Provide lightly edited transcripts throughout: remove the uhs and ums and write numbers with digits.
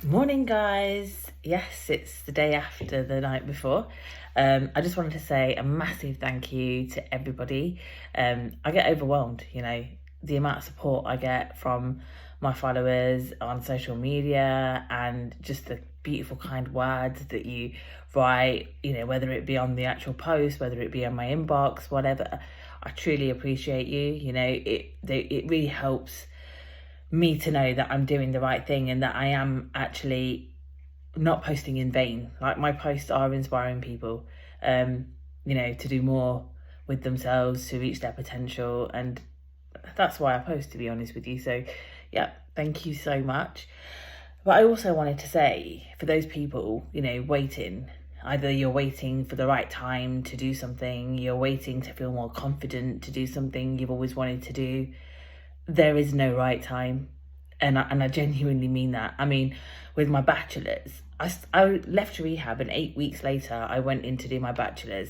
Morning, guys. Yes, it's the day after the night before. I just wanted to say a massive thank you to everybody. I get overwhelmed, the amount of support I get from my followers on social media and just the beautiful, kind words that you write, whether it be on the actual post, whether it be on my inbox, whatever. I truly appreciate you. It really helps me to know that I'm doing the right thing and that I am actually not posting in vain. Like, my posts are inspiring people, to do more with themselves, to reach their potential, and that's why I post, to be honest with you. So yeah, thank you so much. But I also wanted to say, for those people, waiting, either you're waiting for the right time to do something, you're waiting to feel more confident to do something you've always wanted to do, there is no right time. And I genuinely mean that. I mean, with my bachelor's, I left rehab and 8 weeks later, I went in to do my bachelor's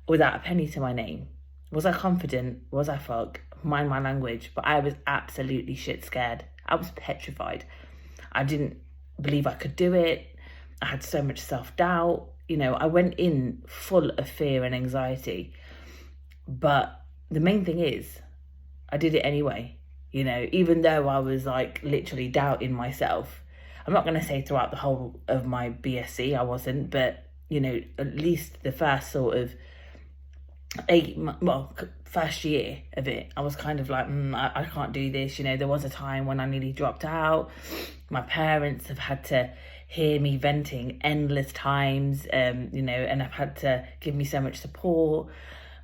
without a penny to my name. Was I confident? Was I fuck? Mind my language. But I was absolutely shit scared. I was petrified. I didn't believe I could do it. I had so much self-doubt. I went in full of fear and anxiety. But the main thing is, I did it anyway, even though I was like literally doubting myself. I'm not going to say throughout the whole of my BSc I wasn't, but at least the first sort of first year of it, I was kind of like, I can't do this. There was a time when I nearly dropped out. My parents have had to hear me venting endless times, and have had to give me so much support.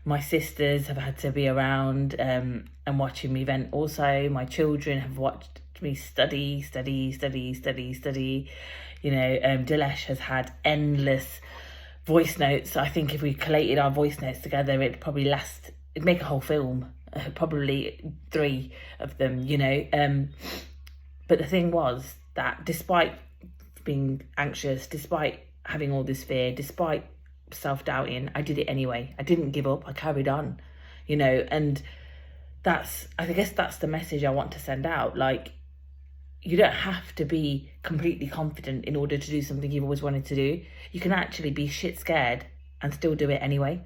My sisters have had to be around and watching me vent also. My children have watched me study. Dilesh has had endless voice notes. I think if we collated our voice notes together, it'd make a whole film, probably 3 of them, But the thing was that despite being anxious, despite having all this fear, despite self-doubting, I did it anyway. I didn't give up. I carried on, and I guess that's the message I want to send out. Like, you don't have to be completely confident in order to do something you've always wanted to do. You can actually be shit scared and still do it anyway.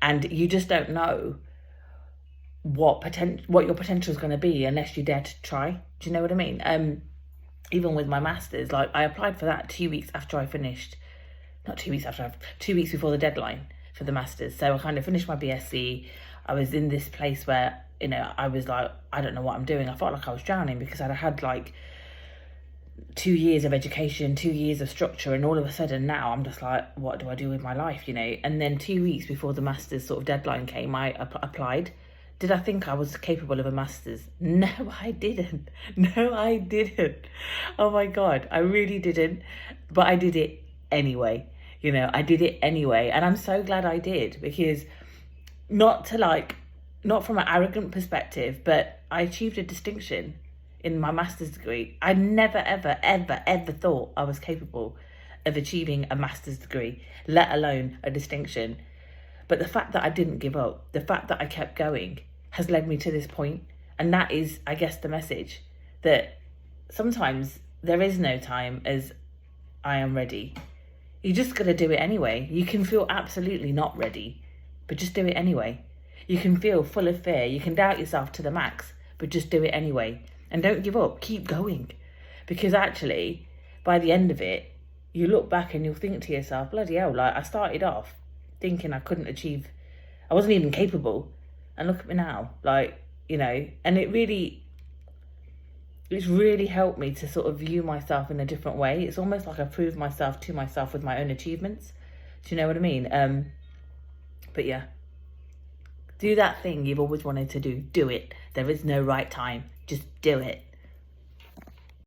And you just don't know what your potential is going to be unless you dare to try. Do you know what I mean? Even with my masters, like, I applied for that 2 weeks after I finished. Not 2 weeks after, 2 weeks before the deadline for the masters. So I kind of finished my BSc. I was in this place where, I was like, I don't know what I'm doing. I felt like I was drowning because I'd had like 2 years of education, 2 years of structure, and all of a sudden now I'm just like, what do I do with my life, And then 2 weeks before the masters sort of deadline came, I applied. Did I think I was capable of a master's? No, I didn't. No, I didn't. Oh my God, I really didn't. But I did it anyway. I did it anyway. And I'm so glad I did, because not from an arrogant perspective, but I achieved a distinction in my master's degree. I never, ever, ever, ever thought I was capable of achieving a master's degree, let alone a distinction. But the fact that I didn't give up, the fact that I kept going, has led me to this point. And that is, I guess, the message, that sometimes there is no time as I am ready. You just got to do it anyway. You can feel absolutely not ready, but just do it anyway. You can feel full of fear. You can doubt yourself to the max, but just do it anyway. And don't give up. Keep going. Because actually, by the end of it, you look back and you'll think to yourself, bloody hell, like, I started off thinking I couldn't achieve, I wasn't even capable. And look at me now, and it's really helped me to sort of view myself in a different way. It's almost like I proved myself to myself with my own achievements. Do you know what I mean? But yeah, do that thing you've always wanted to do. Do it. There is no right time. Just do it.